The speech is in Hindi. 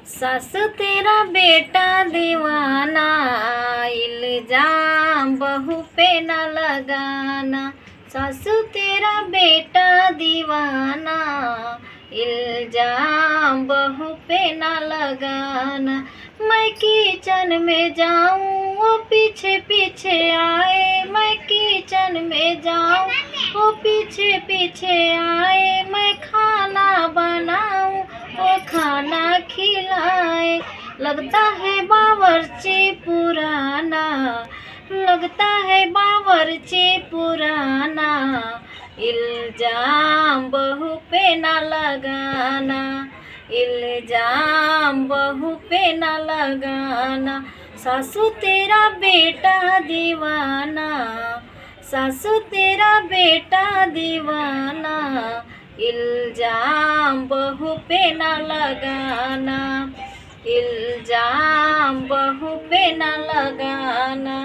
सासू तेरा बेटा दीवाना, इल्जाम बहू पे न लगाना। सासू तेरा बेटा दीवाना, इल्जाम बहू पे न लगाना। मैं किचन में जाऊं वो पीछे पीछे आए, मैं किचन में जाऊं वो पीछे पीछे आए। मैं खाना बनाऊं वो खाना खिलाए। लगता है बावर्ची पुराना, लगता है बावर्ची पुराना। इल्जाम बहू पे न लगाना, इल्जाम बहू पे न लगाना। सासू तेरा बेटा दीवाना, सासू तेरा बेटा दीवाना। इल्जाम बहू पे न लगाना, इल्जाम बहू पे न लगाना।